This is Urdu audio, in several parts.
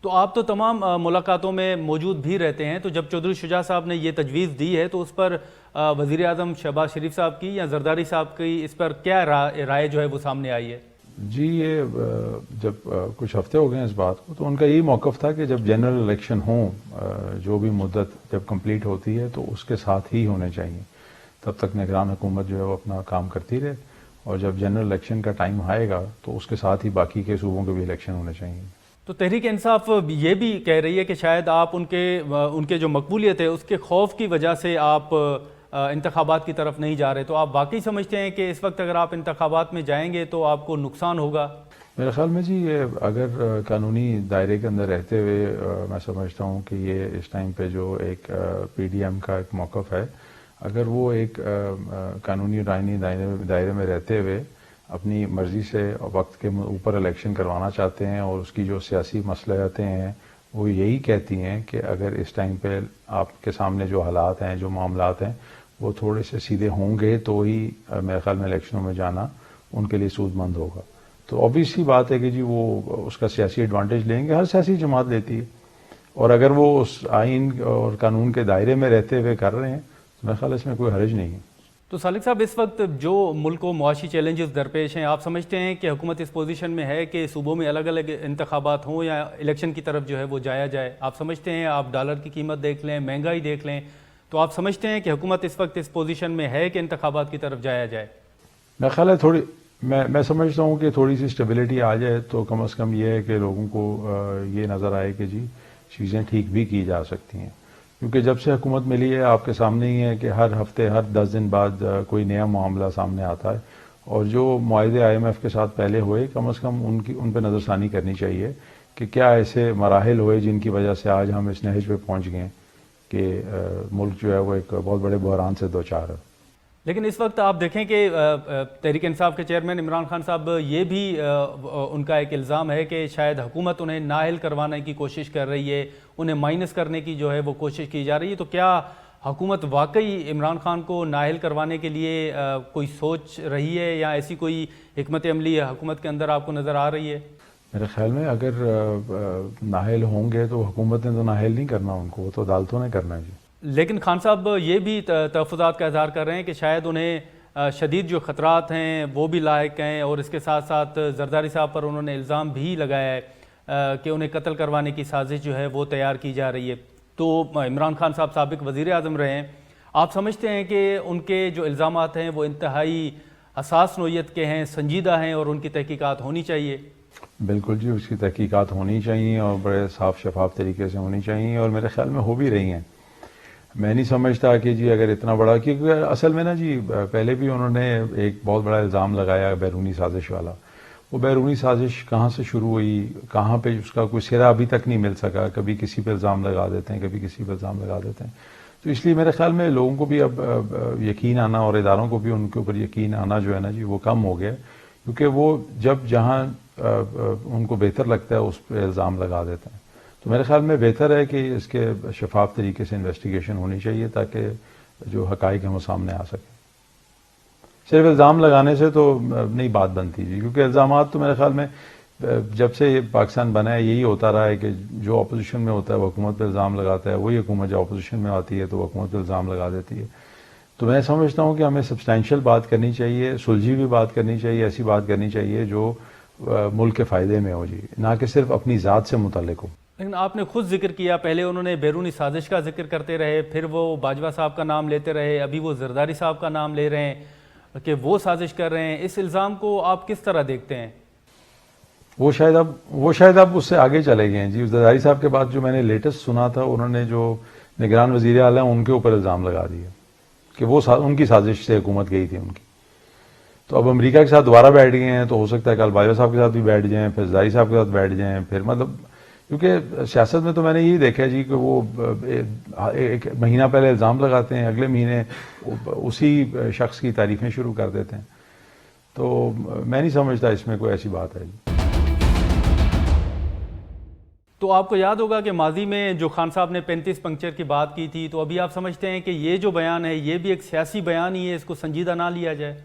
تو آپ تو تمام ملاقاتوں میں موجود بھی رہتے ہیں، تو جب چودھری شجاع صاحب نے یہ تجویز دی ہے تو اس پر وزیر اعظم شہباز شریف صاحب کی یا زرداری صاحب کی اس پر کیا رائے جو ہے وہ سامنے آئی ہے؟ جی یہ جب کچھ ہفتے ہو گئے ہیں اس بات کو، تو ان کا یہی موقف تھا کہ جب جنرل الیکشن ہوں، جو بھی مدت جب کمپلیٹ ہوتی ہے تو اس کے ساتھ ہی ہونے چاہیے، تب تک نگران حکومت جو ہے وہ اپنا کام کرتی رہے، اور جب جنرل الیکشن کا ٹائم آئے گا تو اس کے ساتھ ہی باقی کے صوبوں کے بھی الیکشن ہونے چاہیے۔ تو تحریک انصاف یہ بھی کہہ رہی ہے کہ شاید آپ ان کے جو مقبولیت ہے اس کے خوف کی وجہ سے آپ انتخابات کی طرف نہیں جا رہے، تو آپ واقعی سمجھتے ہیں کہ اس وقت اگر آپ انتخابات میں جائیں گے تو آپ کو نقصان ہوگا؟ میرے خیال میں جی یہ اگر قانونی دائرے کے اندر رہتے ہوئے میں سمجھتا ہوں کہ یہ اس ٹائم پہ جو ایک پی ڈی ایم کا ایک موقف ہے، اگر وہ ایک قانونی دائرے میں رہتے ہوئے اپنی مرضی سے وقت کے اوپر الیکشن کروانا چاہتے ہیں، اور اس کی جو سیاسی مصلحتیں ہیں وہ یہی کہتی ہیں کہ اگر اس ٹائم پہ آپ کے سامنے جو حالات ہیں، جو معاملات ہیں، وہ تھوڑے سے سیدھے ہوں گے تو ہی میرے خیال میں الیکشنوں میں جانا ان کے لیے سود مند ہوگا۔ تو obvious سی بات ہے کہ جی وہ اس کا سیاسی ایڈوانٹیج لیں گے، ہر سیاسی جماعت لیتی ہے، اور اگر وہ اس آئین اور قانون کے دائرے میں رہتے ہوئے کر رہے ہیں تو میرے خیال اس میں کوئی حرج نہیں ہے۔ تو سالک صاحب، اس وقت جو ملک کو معاشی چیلنجز درپیش ہیں، آپ سمجھتے ہیں کہ حکومت اس پوزیشن میں ہے کہ صوبوں میں الگ الگ انتخابات ہوں یا الیکشن کی طرف جو ہے وہ جایا جائے؟ آپ سمجھتے ہیں، آپ ڈالر کی قیمت دیکھ لیں، مہنگائی دیکھ لیں، تو آپ سمجھتے ہیں کہ حکومت اس وقت اس پوزیشن میں ہے کہ انتخابات کی طرف جایا جائے؟ میرا خیال ہے میں سمجھتا ہوں کہ تھوڑی سی اسٹیبلٹی آ جائے تو کم از کم یہ ہے کہ لوگوں کو یہ نظر آئے کہ جی چیزیں ٹھیک بھی کی جا سکتی ہیں، کیونکہ جب سے حکومت ملی ہے آپ کے سامنے ہی ہے کہ ہر ہفتے ہر 10 دن بعد کوئی نیا معاملہ سامنے آتا ہے، اور جو معاہدے IMF کے ساتھ پہلے ہوئے کم از کم ان پہ نظر ثانی کرنی چاہیے کہ کیا ایسے مراحل ہوئے جن کی وجہ سے آج ہم اس نہج پہ پہنچ گئے کہ ملک جو ہے وہ ایک بہت بڑے بحران سے دوچار ہے۔ لیکن اس وقت آپ دیکھیں کہ تحریک انصاف کے چیئرمین عمران خان صاحب، یہ بھی ان کا ایک الزام ہے کہ شاید حکومت انہیں نااہل کروانے کی کوشش کر رہی ہے، انہیں مائنس کرنے کی جو ہے وہ کوشش کی جا رہی ہے، تو کیا حکومت واقعی عمران خان کو نااہل کروانے کے لیے کوئی سوچ رہی ہے، یا ایسی کوئی حکمت عملی حکومت کے اندر آپ کو نظر آ رہی ہے؟ میرے خیال میں اگر نااہل ہوں گے تو حکومت نے تو نااہل نہیں کرنا ان کو، وہ تو عدالتوں نے کرنا ہے جی۔ لیکن خان صاحب یہ بھی تحفظات کا اظہار کر رہے ہیں کہ شاید انہیں شدید جو خطرات ہیں وہ بھی لاحق ہیں، اور اس کے ساتھ ساتھ زرداری صاحب پر انہوں نے الزام بھی لگایا ہے کہ انہیں قتل کروانے کی سازش جو ہے وہ تیار کی جا رہی ہے۔ تو عمران خان صاحب سابق وزیر اعظم رہے ہیں، آپ سمجھتے ہیں کہ ان کے جو الزامات ہیں وہ انتہائی حساس نوعیت کے ہیں، سنجیدہ ہیں، اور ان کی تحقیقات ہونی چاہیے؟ بالکل جی، اس کی تحقیقات ہونی چاہیے اور بڑے صاف شفاف طریقے سے ہونی چاہیے، اور میرے خیال میں ہو بھی رہی ہیں۔ میں نہیں سمجھتا کہ جی اگر اتنا بڑا، کیونکہ اصل میں نا جی پہلے بھی انہوں نے ایک بہت بڑا الزام لگایا بیرونی سازش والا، وہ بیرونی سازش کہاں سے شروع ہوئی، کہاں پہ اس کا کوئی سرا ابھی تک نہیں مل سکا، کبھی کسی پہ الزام لگا دیتے ہیں، کبھی کسی پہ الزام لگا دیتے ہیں۔ تو اس لیے میرے خیال میں لوگوں کو بھی اب یقین آنا، اور اداروں کو بھی ان کے اوپر یقین آنا جو ہے نا جی وہ کم ہو گیا، کیونکہ وہ جہاں ان کو بہتر لگتا ہے اس پہ الزام لگا دیتے ہیں۔ تو میرے خیال میں بہتر ہے کہ اس کے شفاف طریقے سے انویسٹیگیشن ہونی چاہیے تاکہ جو حقائق ہیں وہ سامنے آ سکیں۔ صرف الزام لگانے سے تو نہیں بات بنتی جی، کیونکہ الزامات تو میرے خیال میں جب سے یہ پاکستان بنا ہے یہی ہوتا رہا ہے کہ جو اپوزیشن میں ہوتا ہے وہ حکومت پہ الزام لگاتا ہے، وہی حکومت جو اپوزیشن میں آتی ہے تو وہ حکومت پہ الزام لگا دیتی ہے۔ تو میں سمجھتا ہوں کہ ہمیں سبسٹینشیل بات کرنی چاہیے، سلجھی بھی بات کرنی چاہیے، ایسی بات کرنی چاہیے جو ملک کے فائدے میں ہو جی، نہ کہ صرف اپنی ذات سے متعلق ہو۔ لیکن آپ نے خود ذکر کیا، پہلے انہوں نے بیرونی سازش کا ذکر کرتے رہے، پھر وہ باجوہ صاحب کا نام لیتے رہے، ابھی وہ زرداری صاحب کا نام لے رہے ہیں کہ وہ سازش کر رہے ہیں۔ اس الزام کو آپ کس طرح دیکھتے ہیں؟ وہ شاید اب اس سے آگے چلے گئے ہیں جی۔ زرداری صاحب کے بعد جو میں نے لیٹسٹ سنا تھا، انہوں نے جو نگران وزیر اعلیٰ ہیں ان کے اوپر الزام لگا دیا کہ وہ ان کی سازش سے حکومت گئی تھی ان کی۔ تو اب امریکہ کے ساتھ دوبارہ بیٹھ گئے ہیں، تو ہو سکتا ہے کل باجوہ صاحب کے ساتھ بھی بیٹھ جائیں، پھر زرداری صاحب کے ساتھ بیٹھ جائیں، پھر مطلب کیونکہ سیاست میں تو میں نے یہی دیکھا جی کہ وہ ایک مہینہ پہلے الزام لگاتے ہیں، اگلے مہینے اسی شخص کی تعریفیں شروع کر دیتے ہیں۔ تو میں نہیں سمجھتا اس میں کوئی ایسی بات ہے جی۔ تو آپ کو یاد ہوگا کہ ماضی میں جو خان صاحب نے 35 پنکچر کی بات کی تھی، تو ابھی آپ سمجھتے ہیں کہ یہ جو بیان ہے یہ بھی ایک سیاسی بیان ہی ہے، اس کو سنجیدہ نہ لیا جائے؟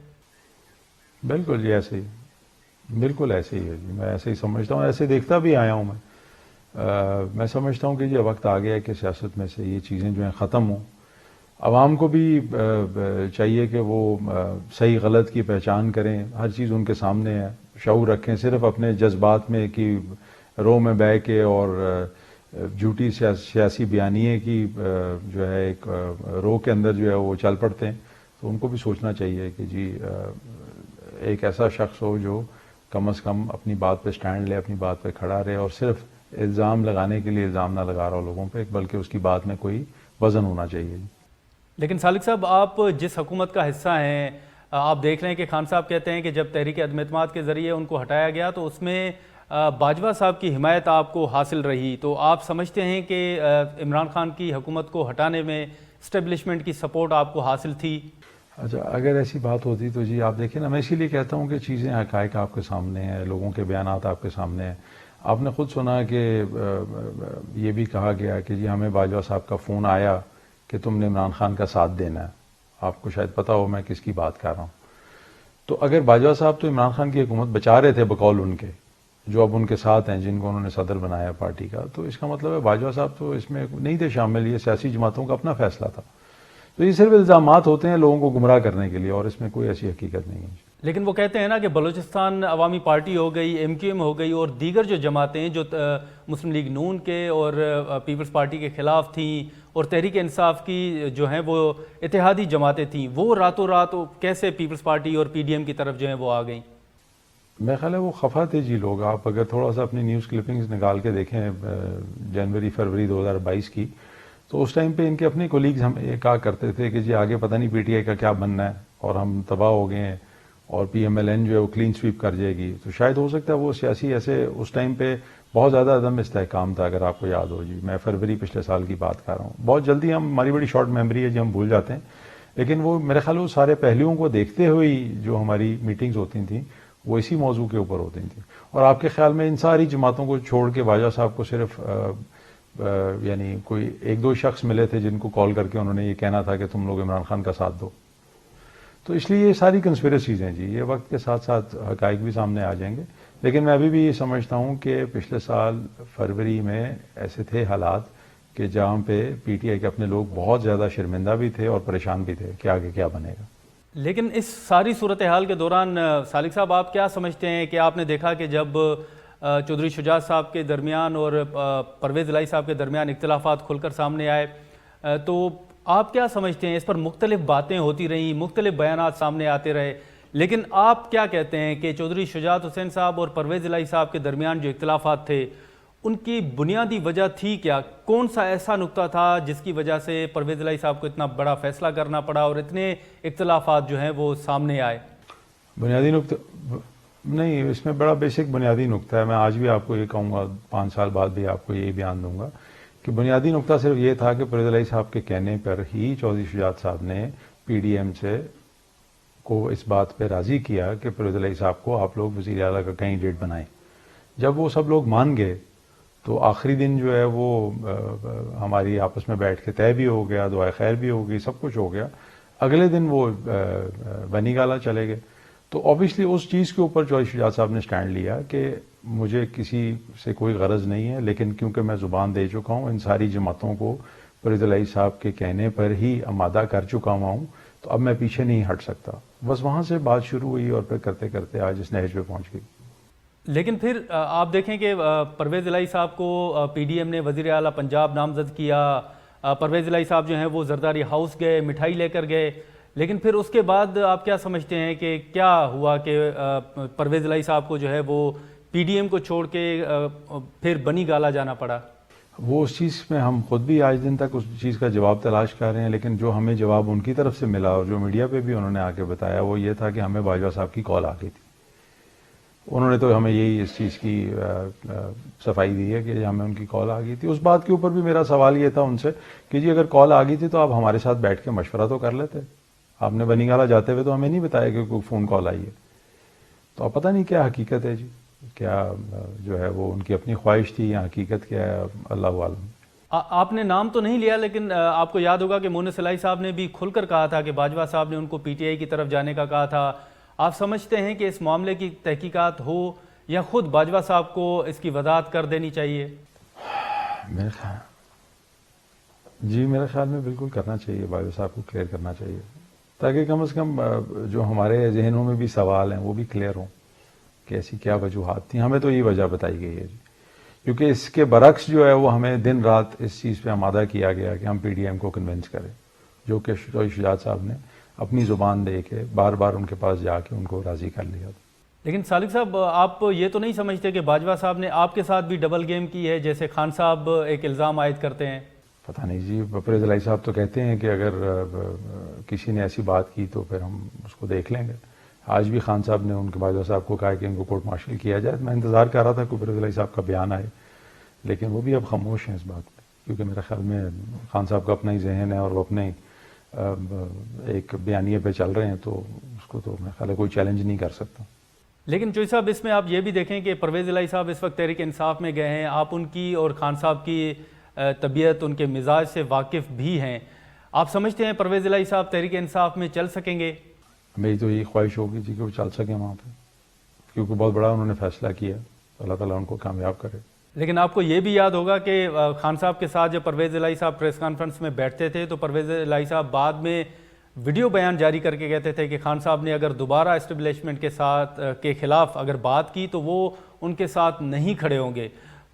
بالکل جی، ایسے ہی، بالکل ایسے ہی ہے جی، میں ایسے ہی سمجھتا ہوں، ایسے دیکھتا بھی آیا ہوں میں۔ میں سمجھتا ہوں کہ یہ وقت آ گیا ہے کہ سیاست میں سے یہ چیزیں جو ہیں ختم ہوں. عوام کو بھی چاہیے کہ وہ صحیح غلط کی پہچان کریں, ہر چیز ان کے سامنے ہے, شعور رکھیں. صرف اپنے جذبات میں کی رو میں بہہ کے اور جھوٹی سیاسی بیانیے کی جو ہے ایک رو کے اندر جو ہے وہ چل پڑتے ہیں. تو ان کو بھی سوچنا چاہیے کہ جی ایک ایسا شخص ہو جو کم از کم اپنی بات پہ سٹینڈ لے, اپنی بات پہ کھڑا رہے, اور صرف الزام لگانے کے لیے الزام نہ لگا رہا ہو لوگوں پہ, بلکہ اس کی بات میں کوئی وزن ہونا چاہیے. لیکن سالک صاحب, آپ جس حکومت کا حصہ ہیں, آپ دیکھ رہے ہیں کہ خان صاحب کہتے ہیں کہ جب تحریک عدم اعتماد کے ذریعے ان کو ہٹایا گیا تو اس میں باجوہ صاحب کی حمایت آپ کو حاصل رہی, تو آپ سمجھتے ہیں کہ عمران خان کی حکومت کو ہٹانے میں اسٹیبلشمنٹ کی سپورٹ آپ کو حاصل تھی؟ اچھا, اگر ایسی بات ہوتی تو جی آپ دیکھیں نا, میں اسی لیے کہتا ہوں کہ چیزیں حقائق آپ کے سامنے ہیں, لوگوں کے بیانات آپ کے سامنے ہیں. آپ نے خود سنا کہ یہ بھی کہا گیا کہ جی ہمیں باجوہ صاحب کا فون آیا کہ تم نے عمران خان کا ساتھ دینا ہے. آپ کو شاید پتا ہو میں کس کی بات کر رہا ہوں. تو اگر باجوہ صاحب تو عمران خان کی حکومت بچا رہے تھے بقول ان کے, جو اب ان کے ساتھ ہیں, جن کو انہوں نے صدر بنایا پارٹی کا, تو اس کا مطلب ہے باجوہ صاحب تو اس میں نہیں تھے شامل, یہ سیاسی جماعتوں کا اپنا فیصلہ تھا. تو یہ صرف الزامات ہوتے ہیں لوگوں کو گمراہ کرنے کے لیے, اور اس میں کوئی ایسی حقیقت نہیں ہے. لیکن وہ کہتے ہیں نا کہ بلوچستان عوامی پارٹی ہو گئی, ایم کیو ایم ہو گئی, اور دیگر جو جماعتیں ہیں جو مسلم لیگ نون کے اور پیپلز پارٹی کے خلاف تھیں, اور تحریک انصاف کی جو ہیں وہ اتحادی جماعتیں تھیں, وہ راتوں رات کیسے پیپلز پارٹی اور پی ڈی ایم کی طرف جو ہیں وہ آ گئیں؟ میرا خیال ہے وہ خفا تھے جی لوگ. آپ اگر تھوڑا سا اپنی نیوز کلپنگز نکال کے دیکھیں جنوری فروری 2022 کی, تو اس ٹائم پہ ان کے اپنے کولیگز ہم یہ کہا کرتے تھے کہ جی آگے پتہ نہیں پی ٹی آئی کا کیا بننا ہے, اور ہم تباہ ہو گئے ہیں, اور پی ایم ایل این جو ہے وہ کلین سویپ کر جائے گی. تو شاید ہو سکتا ہے وہ سیاسی ایسے اس ٹائم پہ بہت زیادہ عدم استحکام تھا, اگر آپ کو یاد ہو جی. میں فروری پچھلے سال کی بات کر رہا ہوں. بہت جلدی ہماری بڑی شارٹ میموری ہے جی, ہم بھول جاتے ہیں. لیکن وہ میرے خیال وہ سارے پہلوؤں کو دیکھتے ہوئے جو ہماری میٹنگز ہوتی تھیں وہ اسی موضوع کے اوپر ہوتی تھیں. اور آپ کے خیال میں ان ساری جماعتوں کو چھوڑ کے باجوہ صاحب کو صرف یعنی کوئی ایک دو شخص ملے تھے جن کو کال کر کے انہوں نے یہ کہنا تھا کہ تم لوگ عمران خان کا ساتھ دو. تو اس لیے یہ ساری کنسپیریسیز ہیں جی, یہ وقت کے ساتھ ساتھ حقائق بھی سامنے آ جائیں گے. لیکن میں ابھی بھی یہ سمجھتا ہوں کہ پچھلے سال فروری میں ایسے تھے حالات کہ جہاں پہ پی ٹی آئی کے اپنے لوگ بہت زیادہ شرمندہ بھی تھے اور پریشان بھی تھے کہ آگے کیا بنے گا. لیکن اس ساری صورتحال کے دوران سالک صاحب آپ کیا سمجھتے ہیں کہ آپ نے دیکھا کہ جب چودھری شجاعت صاحب کے درمیان اور پرویز الہی صاحب کے درمیان اختلافات کھل کر سامنے آئے, تو آپ کیا سمجھتے ہیں؟ اس پر مختلف باتیں ہوتی رہیں, مختلف بیانات سامنے آتے رہے, لیکن آپ کیا کہتے ہیں کہ چودھری شجاعت حسین صاحب اور پرویز الہی صاحب کے درمیان جو اختلافات تھے ان کی بنیادی وجہ تھی کیا؟ کون سا ایسا نقطہ تھا جس کی وجہ سے پرویز الہی صاحب کو اتنا بڑا فیصلہ کرنا پڑا اور اتنے اختلافات جو ہیں وہ سامنے آئے؟ بنیادی نقطہ نہیں, اس میں بڑا بیسک بنیادی نقطہ ہے. میں آج بھی آپ کو یہ کہوں گا, 5 سال بعد بھی آپ کو یہی بیان دوں گا کہ بنیادی نقطہ صرف یہ تھا کہ پرویز الہی صاحب کے کہنے پر ہی چودھری شجاعت صاحب نے پی ڈی ایم سے کو اس بات پہ راضی کیا کہ پرویز الہی صاحب کو آپ لوگ وزیر اعلیٰ کا کینڈیڈیٹ بنائیں. جب وہ سب لوگ مان گئے تو آخری دن جو ہے وہ ہماری آپس میں بیٹھ کے طے بھی ہو گیا, دعائے خیر بھی ہو گئی, سب کچھ ہو گیا. اگلے دن وہ بنی گالا چلے گئے. تو اوبیسلی اس چیز کے اوپر چودھری شجاعت صاحب نے سٹینڈ لیا کہ مجھے کسی سے کوئی غرض نہیں ہے, لیکن کیونکہ میں زبان دے چکا ہوں, ان ساری جماعتوں کو پرویز الہی صاحب کے کہنے پر ہی آمادہ کر چکا ہوا ہوں, تو اب میں پیچھے نہیں ہٹ سکتا. بس وہاں سے بات شروع ہوئی اور پھر کرتے کرتے آج اس نہج پہ پہنچ گئی. لیکن پھر آپ دیکھیں کہ پرویز الہی صاحب کو پی ڈی ایم نے وزیر اعلیٰ پنجاب نامزد کیا, پرویز الہی صاحب جو ہیں وہ زرداری ہاؤس گئے, مٹھائی لے کر گئے, لیکن پھر اس کے بعد آپ کیا سمجھتے ہیں کہ کیا ہوا کہ پرویز الہی صاحب کو جو ہے وہ پی ڈی ایم کو چھوڑ کے پھر بنی گالا جانا پڑا؟ وہ اس چیز میں ہم خود بھی آج دن تک اس چیز کا جواب تلاش کر رہے ہیں, لیکن جو ہمیں جواب ان کی طرف سے ملا اور جو میڈیا پہ بھی انہوں نے آ کے بتایا وہ یہ تھا کہ ہمیں باجوہ صاحب کی کال آ گئی تھی. انہوں نے تو ہمیں یہی اس چیز کی صفائی دی ہے کہ ہمیں ان کی کال آ گئی تھی. اس بات کے اوپر بھی میرا سوال یہ تھا ان سے کہ جی اگر کال آ گئی تھی تو آپ ہمارے ساتھ بیٹھ کے مشورہ تو کر لیتے. آپ نے بنی گالا جاتے ہوئے تو ہمیں نہیں بتایا کہ کوئی فون کال آئی ہے. تو اب پتہ نہیں کیا حقیقت ہے جی, کیا جو ہے وہ ان کی اپنی خواہش تھی یا حقیقت کیا ہے, اللہ عالم. آپ نے نام تو نہیں لیا, لیکن آپ کو یاد ہوگا کہ مونس الہی صاحب نے بھی کھل کر کہا تھا کہ باجوہ صاحب نے ان کو پی ٹی آئی کی طرف جانے کا کہا تھا. آپ سمجھتے ہیں کہ اس معاملے کی تحقیقات ہو یا خود باجوہ صاحب کو اس کی وضاحت کر دینی چاہیے؟ میرے خیال جی میرے خیال میں بالکل کرنا چاہیے، باجوہ صاحب کو کلیئر کرنا چاہیے، تاکہ کم از کم جو ہمارے ذہنوں میں بھی سوال ہیں وہ بھی کلیئر ہوں کہ ایسی کیا وجوہات تھیں. ہمیں تو یہ وجہ بتائی گئی ہے جی، کیونکہ اس کے برعکس جو ہے وہ ہمیں دن رات اس چیز پہ آمادہ کیا گیا کہ ہم پی ڈی ایم کو کنونس کریں، جو کہ شجاعت صاحب نے اپنی زبان دے کے بار بار ان کے پاس جا کے ان کو راضی کر لیا. لیکن سالک صاحب، آپ یہ تو نہیں سمجھتے کہ باجوہ صاحب نے آپ کے ساتھ بھی ڈبل گیم کی ہے، جیسے خان صاحب ایک الزام عائد کرتے ہیں؟ پتہ نہیں جی، پرویز الہی صاحب تو کہتے ہیں کہ اگر کسی نے ایسی بات کی تو پھر ہم اس کو دیکھ لیں گے. آج بھی خان صاحب نے ان کے باجوہ صاحب کو کہا کہ ان کو کورٹ مارشل کیا جائے. میں انتظار کر رہا تھا کہ پرویز الہی صاحب کا بیان آئے، لیکن وہ بھی اب خاموش ہیں اس بات پہ، کیونکہ میرے خیال میں خان صاحب کا اپنا ہی ذہن ہے اور وہ اپنے ایک بیانیے پہ چل رہے ہیں، تو اس کو تو میرا خیال ہے کوئی چیلنج نہیں کر سکتا. لیکن چوئی صاحب، اس میں آپ یہ بھی دیکھیں کہ پرویز الہی صاحب اس وقت تحریک انصاف میں گئے ہیں، آپ ان کی اور خان صاحب کی طبیعت، ان کے مزاج سے واقف بھی ہیں. آپ سمجھتے ہیں پرویز الہی صاحب تحریک انصاف میں چل سکیں گے؟ میری تو یہی خواہش ہوگی جی کہ وہ چل سکیں وہاں پہ، کیونکہ بہت بڑا انہوں نے فیصلہ کیا. اللہ تعالیٰ ان کو کامیاب کرے. لیکن آپ کو یہ بھی یاد ہوگا کہ خان صاحب کے ساتھ جب پرویز الہی صاحب پریس کانفرنس میں بیٹھتے تھے تو پرویز الہی صاحب بعد میں ویڈیو بیان جاری کر کے کہتے تھے کہ خان صاحب نے اگر دوبارہ اسٹیبلشمنٹ کے خلاف اگر بات کی تو وہ ان کے ساتھ نہیں کھڑے ہوں گے.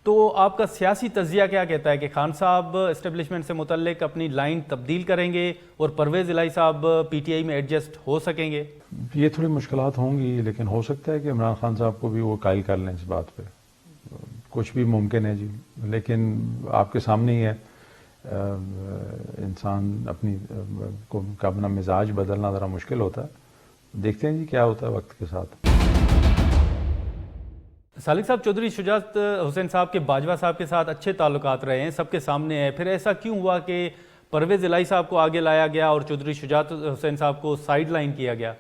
تو آپ کا سیاسی تجزیہ کیا کہتا ہے کہ خان صاحب اسٹیبلشمنٹ سے متعلق اپنی لائن تبدیل کریں گے اور پرویز الہی صاحب پی ٹی آئی میں ایڈجسٹ ہو سکیں گے؟ یہ تھوڑی مشکلات ہوں گی، لیکن ہو سکتا ہے کہ عمران خان صاحب کو بھی وہ قائل کر لیں اس بات پہ. کچھ بھی ممکن ہے جی، لیکن آپ کے سامنے ہی ہے، انسان کا اپنا مزاج بدلنا ذرا مشکل ہوتا ہے. دیکھتے ہیں جی کیا ہوتا ہے وقت کے ساتھ. سالک صاحب، چودھری شجاعت حسین صاحب کے باجوہ صاحب کے ساتھ اچھے تعلقات رہے ہیں، سب کے سامنے ہے، پھر ایسا کیوں ہوا کہ پرویز الہی صاحب کو آگے لایا گیا اور چودھری شجاعت حسین صاحب کو سائیڈ لائن کیا گیا؟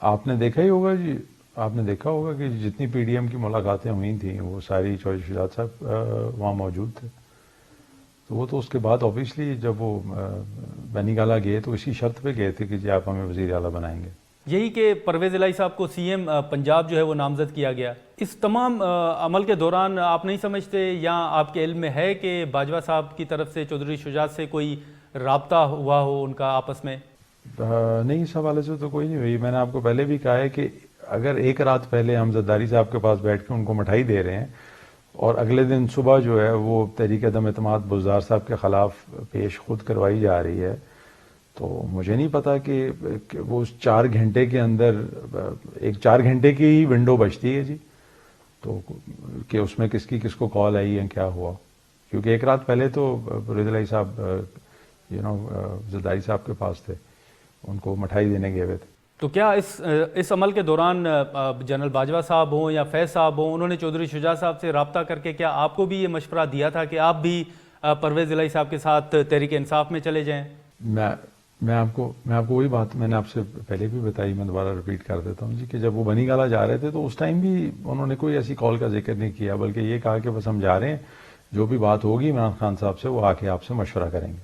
آپ نے دیکھا ہی ہوگا جی، آپ نے دیکھا ہوگا کہ جتنی پی ڈی ایم کی ملاقاتیں ہوئی تھیں وہ ساری چودھری شجاعت صاحب وہاں موجود تھے. تو وہ تو اس کے بعد اوبیسلی جب وہ بنی گالہ گئے تو اسی شرط پہ گئے تھے کہ جی آپ ہمیں وزیر اعلیٰ بنائیں گے. یہی کہ پرویز الہی صاحب کو سی ایم پنجاب جو ہے وہ نامزد کیا گیا. اس تمام عمل کے دوران آپ نہیں سمجھتے یا آپ کے علم میں ہے کہ باجوہ صاحب کی طرف سے چودھری شجاعت سے کوئی رابطہ ہوا ہو ان کا آپس میں؟ نہیں، اس حوالے سے تو کوئی نہیں ہوئی. میں نے آپ کو پہلے بھی کہا ہے کہ اگر ایک رات پہلے ہم زرداری صاحب کے پاس بیٹھ کے ان کو مٹھائی دے رہے ہیں اور اگلے دن صبح جو ہے وہ تحریک عدم اعتماد بزدار صاحب کے خلاف پیش خود کروائی جا رہی ہے، تو مجھے نہیں پتا کہ وہ اس 4 گھنٹے کے اندر ایک 4 گھنٹے کی ہی ونڈو بچتی ہے جی، تو کہ اس میں کس کی کس کو کال آئی ہے کیا ہوا. کیونکہ ایک رات پہلے تو پرویز الہی صاحب زرداری صاحب کے پاس تھے، ان کو مٹھائی دینے گئے ہوئے تھے. تو کیا اس عمل کے دوران جنرل باجوہ صاحب ہوں یا فیض صاحب ہوں، انہوں نے چودھری شجاعت صاحب سے رابطہ کر کے کیا آپ کو بھی یہ مشورہ دیا تھا کہ آپ بھی پرویز الہی صاحب کے ساتھ تحریک انصاف میں چلے جائیں؟ میں آپ کو وہی بات میں نے آپ سے پہلے بھی بتائی، میں دوبارہ ریپیٹ کر دیتا ہوں جی کہ جب وہ بنی گالہ جا رہے تھے تو اس ٹائم بھی انہوں نے کوئی ایسی کال کا ذکر نہیں کیا، بلکہ یہ کہا کہ بس ہم جا رہے ہیں، جو بھی بات ہوگی عمران خان صاحب سے وہ آ کے آپ سے مشورہ کریں گے.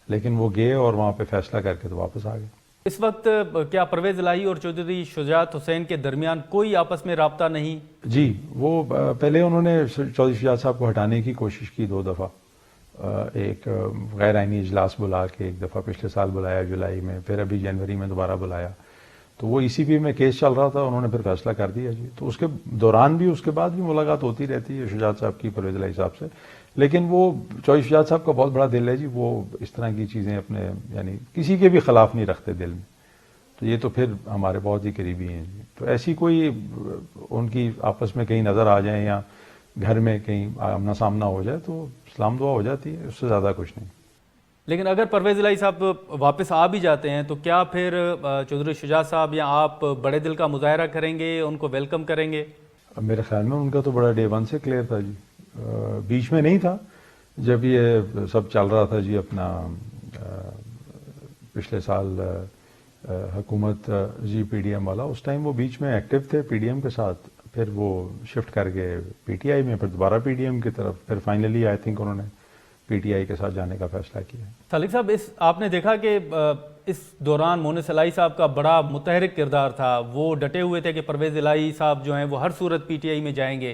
لیکن وہ گئے اور وہاں پہ فیصلہ کر کے تو واپس آ گئے. اس وقت کیا پرویز الہی اور چودھری شجاعت حسین کے درمیان کوئی آپس میں رابطہ نہیں؟ جی، وہ پہلے انہوں نے چودھری شجاعت صاحب کو ہٹانے کی کوشش کی 2 دفعہ. ایک غیر آئینی اجلاس بلا کے ایک دفعہ پچھلے سال بلایا جولائی میں، پھر ابھی جنوری میں دوبارہ بلایا. تو وہ ای سی پی میں کیس چل رہا تھا، انہوں نے پھر فیصلہ کر دیا جی. تو اس کے دوران بھی اس کے بعد بھی ملاقات ہوتی رہتی ہے شجاعت صاحب کی پرویز الہی صاحب سے. لیکن وہ چودھری شجاعت صاحب کا بہت بڑا دل ہے جی، وہ اس طرح کی چیزیں اپنے یعنی کسی کے بھی خلاف نہیں رکھتے دل میں. تو یہ تو پھر ہمارے بہت ہی قریبی ہیں جی. تو ایسی کوئی ان کی آپس میں کہیں نظر آ جائیں یا گھر میں کہیں آمنا سامنا ہو جائے تو سلام دعا ہو جاتی ہے، اس سے زیادہ کچھ نہیں. لیکن اگر پرویز الہی صاحب واپس آ بھی جاتے ہیں تو کیا پھر چودھری شجاعت صاحب یا آپ بڑے دل کا مظاہرہ کریں گے، ان کو ویلکم کریں گے؟ میرے خیال میں ان کا تو بڑا ڈے 1 سے کلیئر تھا جی. بیچ میں نہیں تھا جب یہ سب چل رہا تھا جی، اپنا پچھلے سال حکومت جی پی ڈی ایم والا، اس ٹائم وہ بیچ میں ایکٹیو تھے پی ڈی ایم کے ساتھ. پھر وہ شفٹ کر گئے پی ٹی آئی میں، پھر دوبارہ پی ڈی ایم کی طرف، پھر فائنلی آئی تھنک انہوں نے پی ٹی آئی کے ساتھ جانے کا فیصلہ کیا. سالک صاحب، آپ نے دیکھا کہ اس دوران مونس الہی صاحب کا بڑا متحرک کردار تھا، وہ ڈٹے ہوئے تھے کہ پرویز الہی صاحب جو ہیں وہ ہر صورت پی ٹی آئی میں جائیں گے.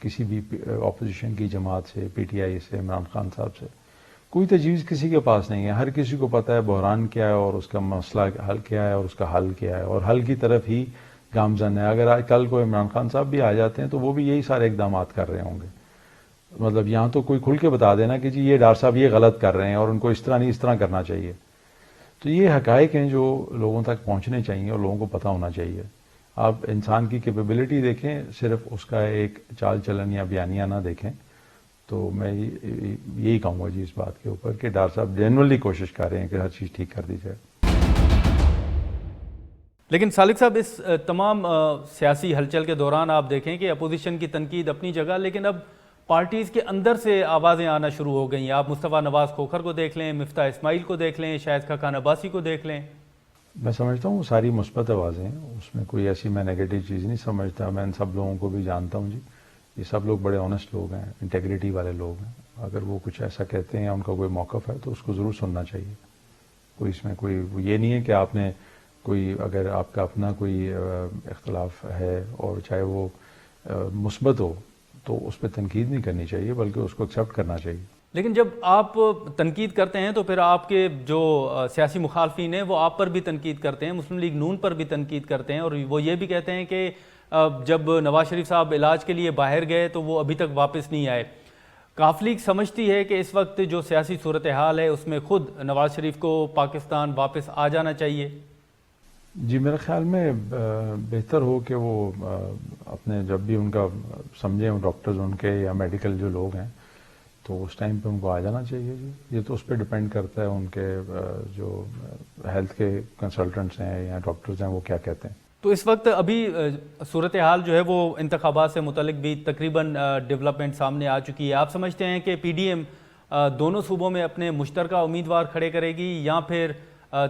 کسی بھی اپوزیشن کی جماعت سے، پی ٹی آئی سے، عمران خان صاحب سے، کوئی تجویز کسی کے پاس نہیں ہے. ہر کسی کو پتہ ہے بحران کیا ہے اور اس کا مسئلہ حل کیا ہے اور اس کا حل کیا ہے، اور حل کی طرف ہی گامزن ہے. اگر آج کل کو عمران خان صاحب بھی آ جاتے ہیں تو وہ بھی یہی سارے اقدامات کر رہے ہوں گے. مطلب یہاں تو کوئی کھل کے بتا دینا کہ جی یہ ڈاکٹر صاحب یہ غلط کر رہے ہیں اور ان کو اس طرح نہیں اس طرح کرنا چاہیے. تو یہ حقائق ہیں جو لوگوں تک پہنچنے چاہیے اور لوگوں کو پتہ ہونا چاہیے. آپ انسان کی کیپیبلٹی دیکھیں، صرف اس کا ایک چال چلن یا بیانیہ نہ دیکھیں. تو میں یہی کہوں گا جی اس بات کے اوپر کہ ڈاکٹر صاحب جینوئنلی کوشش کر رہے ہیں کہ ہر چیز ٹھیک کر دی جائے. لیکن سالک صاحب، اس تمام سیاسی ہلچل کے دوران آپ دیکھیں کہ اپوزیشن کی تنقید اپنی جگہ، لیکن اب پارٹیز کے اندر سے آوازیں آنا شروع ہو گئی ہیں. آپ مصطفیٰ نواز کھوکھر کو دیکھ لیں، مفتاح اسماعیل کو دیکھ لیں، شاہد خاقان عباسی کو دیکھ لیں. میں سمجھتا ہوں وہ ساری مثبت آوازیں ہیں، اس میں کوئی ایسی میں نیگیٹو چیز نہیں سمجھتا. میں ان سب لوگوں کو بھی جانتا ہوں جی. یہ سب لوگ بڑے آنیسٹ لوگ ہیں، انٹیگریٹی والے لوگ ہیں. اگر وہ کچھ ایسا کہتے ہیں یا ان کا کوئی موقف ہے تو اس کو ضرور سننا چاہیے. کوئی اس میں کوئی یہ نہیں ہے کہ آپ نے کوئی، اگر آپ کا اپنا کوئی اختلاف ہے اور چاہے وہ مثبت ہو تو اس پہ تنقید نہیں کرنی چاہیے، بلکہ اس کو ایکسیپٹ کرنا چاہیے. لیکن جب آپ تنقید کرتے ہیں تو پھر آپ کے جو سیاسی مخالفین ہیں وہ آپ پر بھی تنقید کرتے ہیں، مسلم لیگ نون پر بھی تنقید کرتے ہیں، اور وہ یہ بھی کہتے ہیں کہ جب نواز شریف صاحب علاج کے لیے باہر گئے تو وہ ابھی تک واپس نہیں آئے. کاف لیگ سمجھتی ہے کہ اس وقت جو سیاسی صورتحال ہے اس میں خود نواز شریف کو پاکستان واپس آ جانا چاہیے. جی میرے خیال میں بہتر ہو کہ وہ اپنے جب بھی ان کا سمجھیں ڈاکٹرز ان کے یا میڈیکل جو لوگ ہیں تو اس ٹائم پہ ان کو آ جانا چاہیے جی. یہ تو اس پہ ڈپینڈ کرتا ہے ان کے جو ہیلتھ کے کنسلٹنٹس ہیں یا ڈاکٹرز ہیں وہ کیا کہتے ہیں. تو اس وقت ابھی صورتحال جو ہے وہ انتخابات سے متعلق بھی تقریباً ڈیولپمنٹ سامنے آ چکی ہے. آپ سمجھتے ہیں کہ پی ڈی ایم دونوں صوبوں میں اپنے مشترکہ امیدوار کھڑے کرے گی یا پھر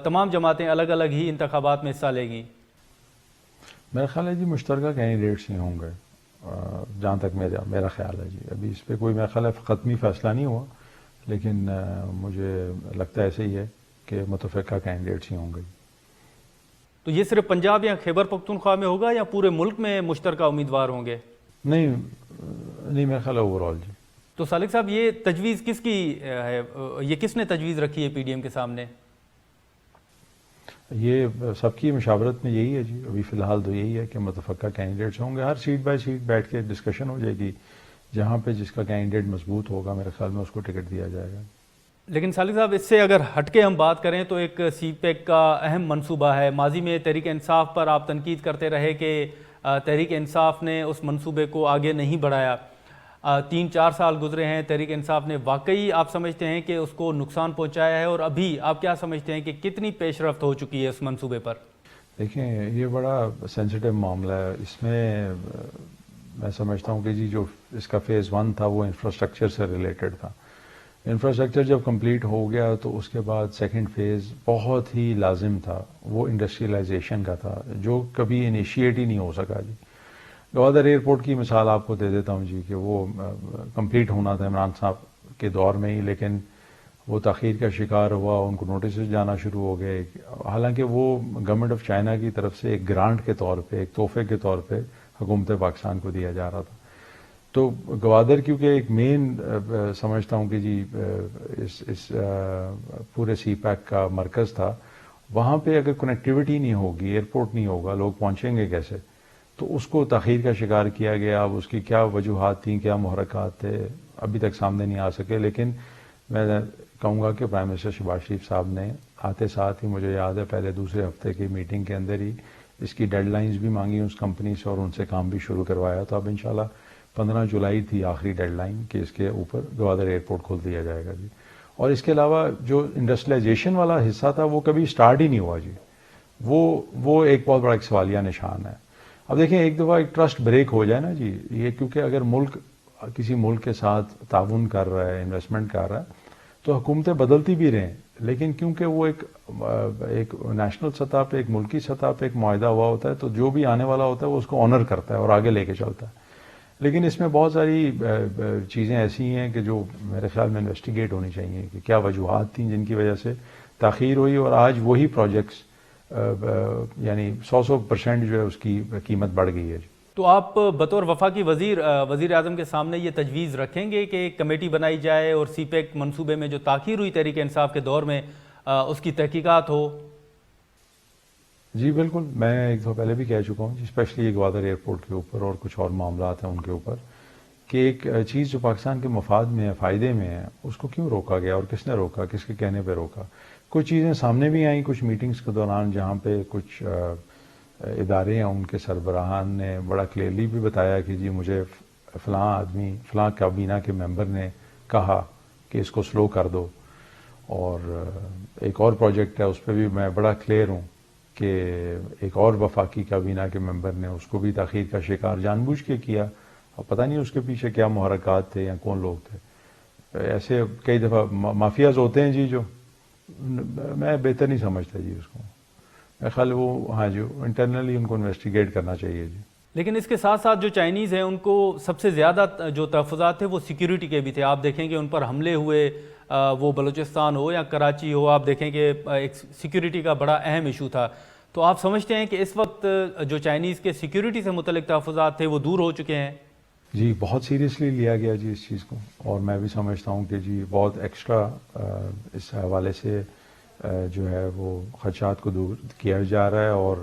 تمام جماعتیں الگ الگ ہی انتخابات میں حصہ لیں گی؟ میرا خیال ہے جی مشترکہ کینڈیڈیٹس ہی ہوں گے، جہاں تک میرا خیال ہے جی. ابھی اس پہ کوئی میرا خیال ہے حتمی فیصلہ نہیں ہوا، لیکن مجھے لگتا ہے ایسے ہی ہے کہ متفقہ کینڈیڈیٹس ہی ہوں گے. تو یہ صرف پنجاب یا خیبر پختونخوا میں ہوگا یا پورے ملک میں مشترکہ امیدوار ہوں گے؟ نہیں میرا خیال ہے اوور آل جی. تو سالک صاحب، یہ تجویز کس کی ہے؟ یہ کس نے تجویز رکھی ہے پی ڈی ایم کے سامنے؟ یہ سب کی مشاورت میں یہی ہے جی. ابھی فی الحال تو یہی ہے کہ متفقہ کینڈیڈیٹس ہوں گے. ہر سیٹ بائی سیٹ بیٹھ کے ڈسکشن ہو جائے گی، جہاں پہ جس کا کینڈیڈیٹ مضبوط ہوگا میرے خیال میں اس کو ٹکٹ دیا جائے گا. لیکن سالک صاحب، اس سے اگر ہٹ کے ہم بات کریں تو ایک سی پیک کا اہم منصوبہ ہے. ماضی میں تحریک انصاف پر آپ تنقید کرتے رہے کہ تحریک انصاف نے اس منصوبے کو آگے نہیں بڑھایا. 3-4 سال گزرے ہیں، تحریک انصاف نے واقعی آپ سمجھتے ہیں کہ اس کو نقصان پہنچایا ہے؟ اور ابھی آپ کیا سمجھتے ہیں کہ کتنی پیش رفت ہو چکی ہے اس منصوبے پر؟ دیکھیں یہ بڑا سینسیٹیو معاملہ ہے. اس میں میں سمجھتا ہوں کہ جی جو اس کا فیز 1 تھا وہ انفراسٹرکچر سے ریلیٹڈ تھا. انفراسٹرکچر جب کمپلیٹ ہو گیا تو اس کے بعد سیکنڈ فیز بہت ہی لازم تھا، وہ انڈسٹریلائزیشن کا تھا، جو کبھی انیشیٹ ہی نہیں ہو سکا جی. گوادر ایئرپورٹ کی مثال آپ کو دے دیتا ہوں جی، کہ وہ کمپلیٹ ہونا تھا عمران صاحب کے دور میں ہی، لیکن وہ تاخیر کا شکار ہوا، ان کو نوٹسز جانا شروع ہو گئے. حالانکہ وہ گورنمنٹ آف چائنا کی طرف سے ایک گرانٹ کے طور پہ، ایک تحفے کے طور پہ حکومت پاکستان کو دیا جا رہا تھا. تو گوادر کیونکہ ایک مین سمجھتا ہوں کہ جی اس پورے سی پیک کا مرکز تھا، وہاں پہ اگر کنیکٹیوٹی نہیں ہوگی، ایئرپورٹ نہیں ہوگا، لوگ پہنچیں گے کیسے؟ تو اس کو تاخیر کا شکار کیا گیا. اب اس کی کیا وجوہات تھیں، کیا محرکات تھے، ابھی تک سامنے نہیں آ سکے. لیکن میں کہوں گا کہ پرائم منسٹر شہباز شریف صاحب نے آتے ساتھ ہی، مجھے یاد ہے پہلے دوسرے ہفتے کی میٹنگ کے اندر ہی اس کی ڈیڈ لائنز بھی مانگی اس کمپنی سے اور ان سے کام بھی شروع کروایا. تو اب انشاءاللہ 15 جولائی تھی آخری ڈیڈ لائن کہ اس کے اوپر گوادر ایئرپورٹ کھول دیا جائے گا جی. اور اس کے علاوہ جو انڈسٹریلائزیشن والا حصہ تھا وہ کبھی سٹارٹ ہی نہیں ہوا جی. وہ ایک بہت بڑا ایک سوالیہ نشان ہے. اب دیکھیں ایک دفعہ ایک ٹرسٹ بریک ہو جائے نا جی، یہ کیونکہ اگر ملک کسی ملک کے ساتھ تعاون کر رہا ہے، انویسٹمنٹ کر رہا ہے، تو حکومتیں بدلتی بھی رہیں، لیکن کیونکہ وہ ایک نیشنل سطح پہ، ایک ملکی سطح پہ ایک معاہدہ ہوا ہوتا ہے، تو جو بھی آنے والا ہوتا ہے وہ اس کو آنر کرتا ہے اور آگے لے کے چلتا ہے. لیکن اس میں بہت ساری چیزیں ایسی ہیں کہ جو میرے خیال میں انویسٹیگیٹ ہونی چاہیے کہ کیا وجوہات تھیں جن کی وجہ سے تاخیر ہوئی، اور آج وہی پروجیکٹس یعنی 100% جو ہے اس کی قیمت بڑھ گئی ہے. تو آپ بطور وفاقی وزیر اعظم کے سامنے یہ تجویز رکھیں گے کہ ایک کمیٹی بنائی جائے اور سی پیک منصوبے میں جو تاخیر ہوئی تحریک انصاف کے دور میں اس کی تحقیقات ہو؟ جی بالکل، میں ایک دفعہ پہلے بھی کہہ چکا ہوں، اسپیشلی گوادر ایئرپورٹ کے اوپر اور کچھ اور معاملات ہیں ان کے اوپر، کہ ایک چیز جو پاکستان کے مفاد میں ہے، فائدے میں ہے، اس کو کیوں روکا گیا اور کس نے روکا، کس کے کہنے پہ روکا۔ کچھ چیزیں سامنے بھی آئیں کچھ میٹنگز کے دوران، جہاں پہ کچھ ادارے ہیں ان کے سربراہان نے بڑا کلیئرلی بھی بتایا کہ جی مجھے فلاں آدمی، فلاں کابینہ کے ممبر نے کہا کہ اس کو سلو کر دو، اور ایک اور پروجیکٹ ہے اس پہ بھی میں بڑا کلیئر ہوں کہ ایک اور وفاقی کابینہ کے ممبر نے اس کو بھی تاخیر کا شکار جان بوجھ کے کیا، اور پتہ نہیں اس کے پیچھے کیا محرکات تھے یا کون لوگ تھے۔ ایسے کئی دفعہ مافیاز ہوتے ہیں جی، جو میں بہتر نہیں سمجھتا جی اس کو، میرا خیال وہ ہاں جی انٹرنلی ان کو انویسٹیگیٹ کرنا چاہیے جی۔ لیکن اس کے ساتھ ساتھ جو چائنیز ہیں ان کو سب سے زیادہ جو تحفظات تھے وہ سیکیورٹی کے بھی تھے۔ آپ دیکھیں کہ ان پر حملے ہوئے، وہ بلوچستان ہو یا کراچی ہو، آپ دیکھیں کہ ایک سیکیورٹی کا بڑا اہم ایشو تھا۔ تو آپ سمجھتے ہیں کہ اس وقت جو چائنیز کے سیکیورٹی سے متعلق تحفظات تھے وہ دور ہو چکے ہیں؟ جی بہت سیریسلی لیا گیا جی اس چیز کو، اور میں بھی سمجھتا ہوں کہ جی بہت ایکسٹرا اس حوالے سے جو ہے وہ خدشات کو دور کیا جا رہا ہے، اور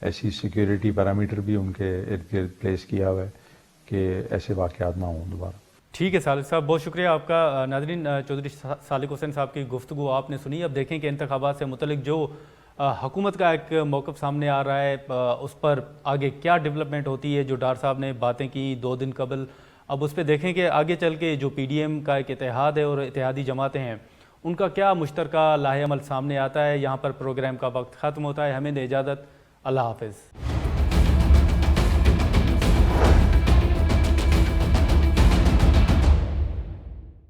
ایسی سیکیورٹی پیرامیٹر بھی ان کے ارد گرد پلیس کیا ہوا ہے کہ ایسے واقعات نہ ہوں دوبارہ۔ ٹھیک ہے سالک صاحب، بہت شکریہ آپ کا۔ ناظرین، چودھری سالک حسین صاحب کی گفتگو آپ نے سنی۔ اب دیکھیں کہ انتخابات سے متعلق جو حکومت کا ایک موقف سامنے آ رہا ہے، اس پر آگے کیا ڈیولپمنٹ ہوتی ہے۔ جو ڈار صاحب نے باتیں کی 2 دن قبل، اب اس پہ دیکھیں کہ آگے چل کے جو پی ڈی ایم کا ایک اتحاد ہے اور اتحادی جماعتیں ہیں، ان کا کیا مشترکہ لاہ عمل سامنے آتا ہے۔ یہاں پر پروگرام کا وقت ختم ہوتا ہے، ہمیں دے اجازت، اللہ حافظ۔